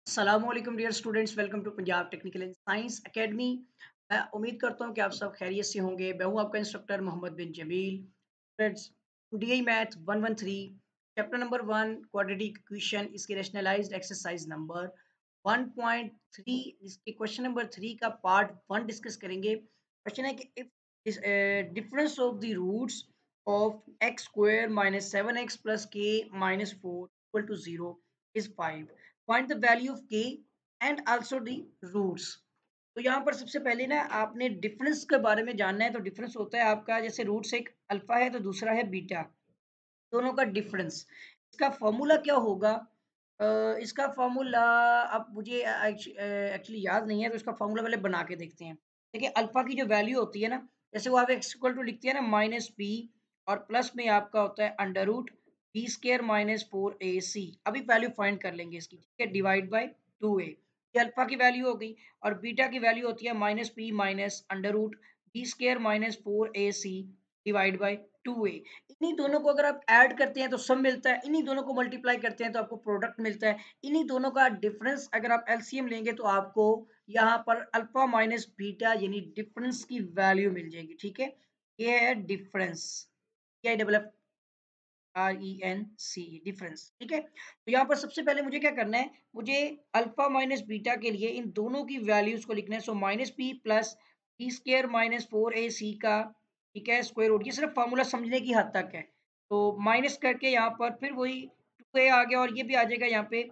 अस्सलामुअलैकुम dear students, welcome to Punjab technical and science academy. मैं उम्मीद करता हूं कि आप सब खैरियत से होंगे। मैं हूं आपका instructor Mohammad bin Jamil. Friends, DI math 113 chapter number 1 quadratic equation, इसके रैशनलाइज्ड एक्सरसाइज नंबर 1.3, इसके क्वेश्चन नंबर 3 का पार्ट 1 डिस्कस करेंगे। क्वेश्चन है कि if difference of the roots of x square minus 7x plus k minus 4 equal to 0 is 5। Find the value of k and also the roots. तो यहाँ पर सबसे पहले ना आपने डिफरेंस के बारे में जानना है। तो डिफरेंस होता है आपका, जैसे रूट्स एक अल्फा है तो दूसरा है बीटा, दोनों का डिफरेंस। इसका फॉर्मूला क्या होगा? इसका फॉर्मूला अब मुझे एक्चुअली याद नहीं है, तो इसका फॉर्मूला पहले बना के देखते हैं। देखिए अल्फा की जो वैल्यू होती है ना, जैसे वो आप एक्स इक्वल टू लिखते हैं ना माइनस बी, और प्लस में आपका होता है under root B square minus 4ac। अभी वैल्यू फाइंड कर लेंगे इसकी, ठीक है, डिवाइड बाई 2a। ये अल्फा की वैल्यू हो गई। और बीटा की वैल्यू होती है minus B minus under root B square minus 4ac divide by 2a। इन्हीं दोनों को अगर आप ऐड करते हैं तो सम मिलता है, इन्हीं दोनों को मल्टीप्लाई करते हैं तो आपको प्रोडक्ट मिलता है। इन्हीं दोनों का डिफरेंस अगर आप एलसीएम लेंगे तो आपको यहाँ पर अल्फा माइनस बीटा यानी डिफरेंस की वैल्यू मिल जाएगी, ठीक है। ये है डिफरेंस, क्या double F R E N C, difference, ठीक है। तो यहाँ पर सबसे पहले मुझे क्या करना है, मुझे अल्फा माइनस बीटा के लिए इन दोनों की वैल्यूज को लिखना है। So minus B plus B square minus 4ac का, ठीक है, स्क्वायर रूट। ये सिर्फ फॉर्मूला समझने की हद तक है। तो माइनस करके यहाँ पर फिर वही 2a आ गया, और ये भी आ जाएगा यहाँ पे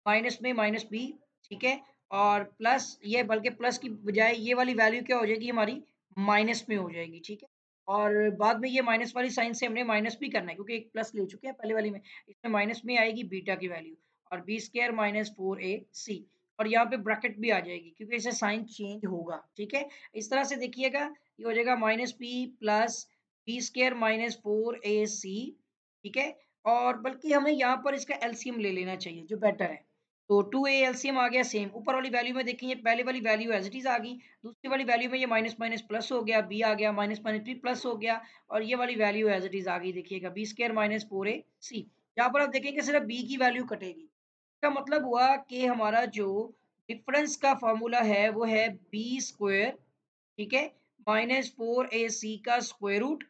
माइनस में माइनस बी, ठीक है। और प्लस ये, बल्कि प्लस की बजाय ये वाली वैल्यू क्या हो जाएगी हमारी, माइनस में हो जाएगी, ठीक है। और बाद में ये माइनस वाली साइन से हमने माइनस भी करना है, क्योंकि एक प्लस ले चुके हैं पहले वाली में। इसमें माइनस में आएगी बीटा की वैल्यू, और बी स्क्वायर माइनस 4ac, और यहाँ पे ब्रैकेट भी आ जाएगी क्योंकि इसे साइन चेंज होगा, ठीक है। इस तरह से देखिएगा, ये हो जाएगा minus B plus B square minus 4ac, ठीक है। और बल्कि हमें यहाँ पर इसका एलसीएम ले लेना चाहिए जो बेटर है। तो 2a एलसीएम आ गया सेम। ऊपर वाली वैल्यू में देखेंगे, पहले वाली वैल्यू एज इट इज आ गई, दूसरी वाली वैल्यू में ये माइनस माइनस प्लस हो गया, बी आ गया, माइनस माइनस बी प्लस हो गया, और ये वाली वैल्यू एज इट इज आ गई। देखिएगा बी स्क्वायर माइनस 4ac। यहाँ पर आप देखेंगे सिर्फ बी की वैल्यू कटेगी। इसका मतलब हुआ कि हमारा जो डिफरेंस का फॉर्मूला है वो है बी स्क्वायर, ठीक है, माइनस 4ac का square root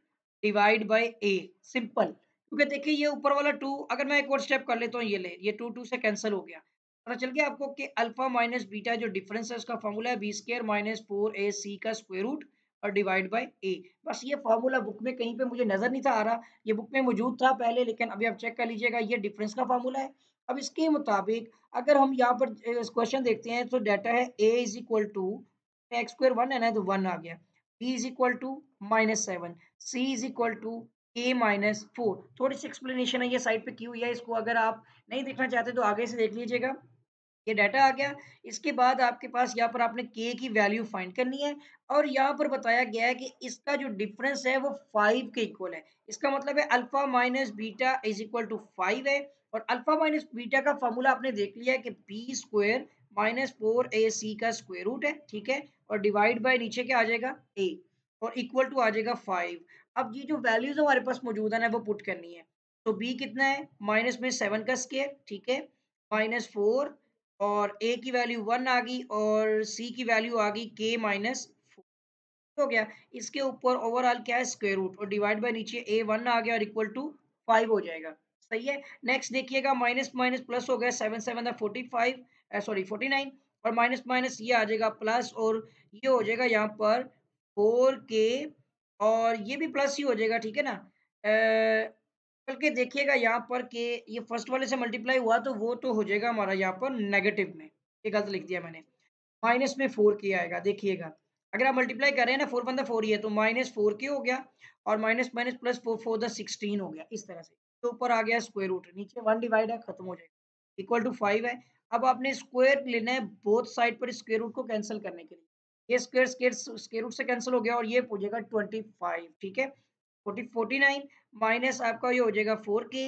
divide by A. Simple. क्योंकि देखिए ये ऊपर वाला 2, अगर मैं एक और स्टेप कर लेता हूँ, ये ले, ये 2 से कैंसिल हो गया। पता चल गया आपको कि अल्फा माइनस बीटा जो डिफरेंस है उसका फॉर्मूला है बी स्क्वायर माइनस 4ac का स्क्वायर रूट और डिवाइड बाय ए। बस ये फॉर्मूला बुक में कहीं पे मुझे नजर नहीं था आ रहा, ये बुक में मौजूद था पहले, लेकिन अभी आप चेक कर लीजिएगा, ये डिफरेंस का फॉर्मूला है। अब इसके मुताबिक अगर हम यहाँ पर क्वेश्चन देखते हैं तो डाटा है a is equal to X square 1 है ना, तो 1 आ गया। b is equal to -7, c is equal to a -4। थोड़ी सी एक्सप्लेनेशन है, ये साइड पे की हुई है, इसको अगर आप नहीं देखना चाहते तो आगे से देख लीजिएगा। ये डाटा आ गया। इसके बाद आपके पास यहाँ पर आपने k की वैल्यू फाइंड करनी है, और यहाँ पर बताया गया है कि इसका जो डिफरेंस है वो 5 के इक्वल है। इसका मतलब है alpha minus beta is equal to 5 है। और अल्फा माइनस बीटा का फॉर्मूला आपने देख लिया है कि बी स्क्वायर माइनस 4ac का स्क्वायर रूट है, ठीक है, और डिवाइड बाय नीचे क्या आ जाएगा a, और इक्वल टू आ जाएगा 5। अब ये जो वैल्यूज हमारे पास मौजूद है ना वो पुट करनी है। तो b कितना है, माइनस में 7 का स्क्वायर, ठीक है, -4, और a की वैल्यू 1 आ गई, और c की वैल्यू आ गई k माइनस हो गया। इसके ऊपर ओवरऑल क्या है, स्क्वायर रूट, और डिवाइड बाय नीचे a 1 आ गया और इक्वल टू 5 हो जाएगा। सही है। नेक्स्ट देखिएगा, माइनस माइनस प्लस हो गया, 7 7 45, सॉरी 49, और माइनस माइनस ये आ जाएगा प्लस, और ये हो जाएगा यहाँ पर 4k, और ये भी प्लस ही हो जाएगा, ठीक है ना। बल्कि देखिएगा यहाँ पर के ये फर्स्ट वाले से मल्टीप्लाई हुआ तो वो तो हो जाएगा हमारा यहाँ पर नेगेटिव में, ये गलत लिख दिया मैंने। माइनस में 4k आएगा, देखिएगा अगर आप मल्टीप्लाई कर रहे हैं ना, 4 बंदा 4 ही है, तो -4k हो गया, और माइनस माइनस प्लस 4 4 द 16 हो गया, इस तरह से। तो ऊपर आ गया स्क्वायर रूट, नीचे 1 डिवाइड है, खत्म हो जाएगा, इक्वल टू 5 है। अब आपने स्क्वायर लेना है बोथ साइड पर स्क्वायर रूट को कैंसिल करने के लिए। ये स्क्वायर स्क्वायर स्क्वायर रूट से कैंसिल हो गया, और ये हो जाएगा 25, ठीक है। 49 माइनस आपका ये हो जाएगा 4k,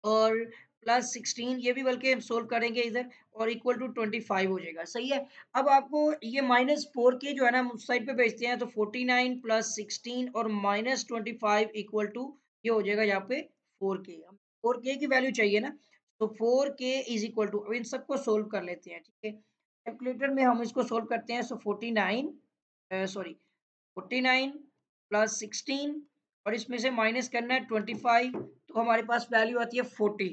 और प्लस 16, ये भी बल्कि हम सोल्व करेंगे इधर, और इक्वल टू 25 हो जाएगा। सही है। अब आपको ये -4k जो है ना हम उस साइड पे भेजते हैं, तो 49 प्लस 16 और -25 इक्वल टू ये हो जाएगा यहाँ पे 4k। 4k की वैल्यू चाहिए ना, तो 4k इज इक्वल टू, अब इन सबको सोल्व कर लेते हैं, ठीक है। कैलकुलेटर में हम इसको सोल्व करते हैं, सो 49 सॉरी 49 प्लस 16 और इसमें से माइनस करना है 25, तो हमारे पास वैल्यू आती है 40।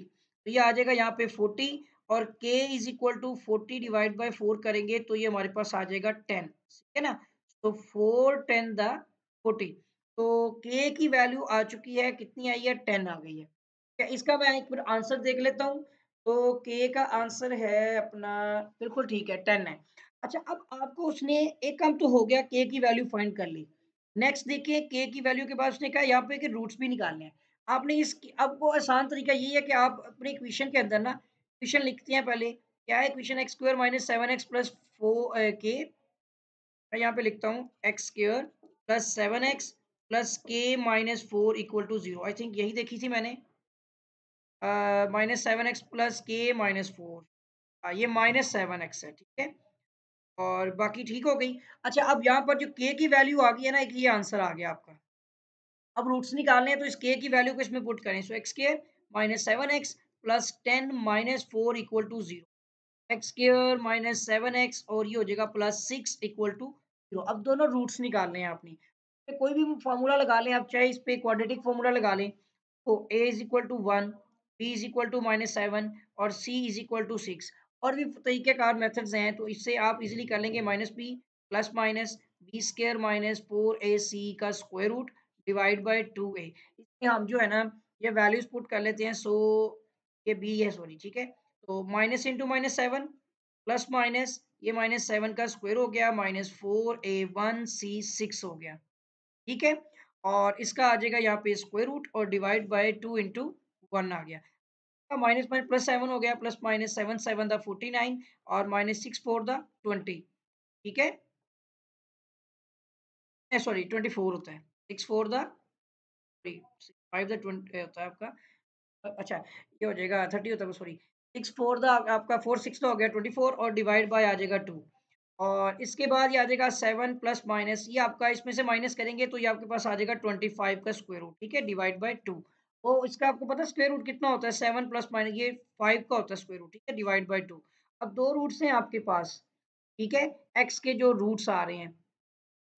तो ये आ जाएगा यहाँ पे 40 और k is equal to 40 divide by 4 करेंगे तो ये हमारे पास आ जाएगा 10, ठीक है ना। तो 4 10 द 40, तो k की वैल्यू आ चुकी है, कितनी आई है, 10 आ गई है। क्या इसका मैं एक बार आंसर देख लेता हूँ। तो k का आंसर है अपना, बिल्कुल ठीक है, 10 है। अच्छा, अब आपको उसने एक काम तो हो गया, k की वैल्यू फाइंड कर ली। नेक्स्ट देखिए, k की वैल्यू के बाद उसने कहा यहाँ पे कि रूट्स भी निकालने हैं। आपने इस, आपको आसान तरीका यही है कि आप अपने इक्वेशन के अंदर ना इक्वेशन लिखते हैं पहले। क्या है equation, x square minus 7x plus 4k, मैं यहाँ पे लिखता हूँ x square plus 7x plus k minus 4 equal to 0। I think यही देखी थी मैंने, minus 7x plus k minus 4, ये माइनस 7x है, ठीक है। और बाकी ठीक हो गई। अच्छा, अब यहाँ पर जो k की वैल्यू आ गई है ना, एक ये आंसर आ गया आपका। अब रूट्स निकालने हैं तो इस k की वैल्यू को इसमें पुट करें, so x square minus 7x plus 10 minus 4 equal to 0, x square minus 7x और ये हो जाएगा प्लस 6 इक्वल टू 0। अब दोनों रूट्स निकालने हैं आपने, तो कोई भी फार्मूला लगा लें आप, चाहे इस पे क्वाड्रेटिक फार्मूला लगा लें। तो a is equal to 1, b is equal to minus 7 और c इज इक्वल टू 6। और भी तरीकेकार मेथड्स हैं, तो इससे आप इजीली कर लेंगे, minus b plus minus B square minus 4ac का square root divide by 2a। इसमें हम जो है ना ये वैल्यूज पुट कर लेते हैं, सो ये b है, सॉरी, ठीक है। तो minus into minus 7 plus minus, ये माइनस 7 का स्क्वायर हो गया माइनस 4a1c6 हो गया, ठीक है। और इसका आ जाएगा यहाँ पे स्क्वायर रूट और डिवाइड बाय 2 इंटू 1 आ गया। माइनस माइनस प्लस 7 हो गया, प्लस माइनस 7 7 द 49 और माइनस 6 4 द 20, ठीक है। सॉरी 24 होता है, 6 4 द 5 द 20 होता है आपका। अच्छा, ये हो जाएगा 30 होता है, सॉरी 6 4 द आपका 4 6 तो हो गया 24 और डिवाइड बाय आ जाएगा 2। और इसके बाद ये आ जाएगा 7 प्लस माइनस, ये आपका इसमें से माइनस करेंगे तो ये आपके पास आ जाएगा 25 का स्क्वायर रूट, ठीक है, डिवाइड बाय 2। वो इसका आपको पता है स्क्वायर रूट कितना होता है, 7 प्लस माइनस ये 5 का होता है स्क्वायर रूट, ठीक है, डिवाइड बाय 2। अब दो रूट्स हैं आपके पास, ठीक है, एक्स के जो रूट्स आ रहे हैं,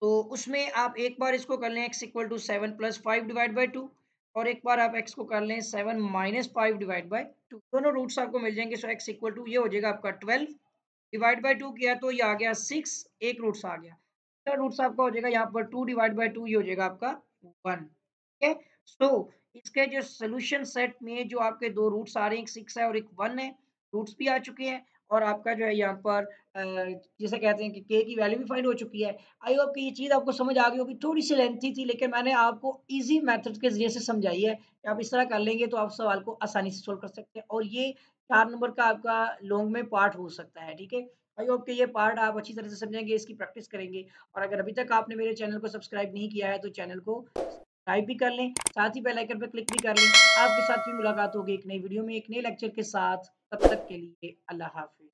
तो उसमें आप एक बार इसको कर लें x equal to 7 plus 5 divide by 2 और एक बार आप x को कर लें 7 माइनस 5 डिवाइड बाई 2, दोनों रूट्स आपको मिल जाएंगे। सो x इक्वल टू ये हो जाएगा आपका 12 डिवाइड बाई 2 किया तो ये आ गया 6, एक रूट्स आ गया, दूसरा रूट्स आपका हो जाएगा यहाँ पर 2 डिवाइड बाई 2, ये हो जाएगा आपका 1, ठीक है। सो इसके जो सोल्यूशन सेट में जो आपके दो रूट्स आ रहे हैं, एक 6 है और एक 1 है, रूट्स भी आ चुके हैं और आपका जो है यहाँ पर जिसे कहते हैं कि k की वैल्यू भी फाइंड हो चुकी है। आई होप कि ये चीज़ आपको समझ आ गई होगी, थोड़ी-सी लेंथी थी लेकिन मैंने आपको ईज़ी मेथड्स के ज़रिए से समझाई है कि आप इस तरह कर लेंगे तो आप सवाल को आसानी से सॉल्व कर सकते हैं और ये 4 नंबर का आपका लॉन्ग में पार्ट हो सकता है, ठीक है। आई होप कि ये पार्ट आप अच्छी तरह से समझेंगे, इसकी प्रैक्टिस करेंगे और अगर अभी तक आपने मेरे चैनल को सब्सक्राइब नहीं किया है तो चैनल को सब्सक्राइब भी कर लें, साथ ही बेल आइकन पे क्लिक भी कर लें। आपके साथ फिर मुलाकात होगी एक नई वीडियो में, एक नए लेक्चर के साथ। तब तक के लिए अल्लाह हाफ़िज़।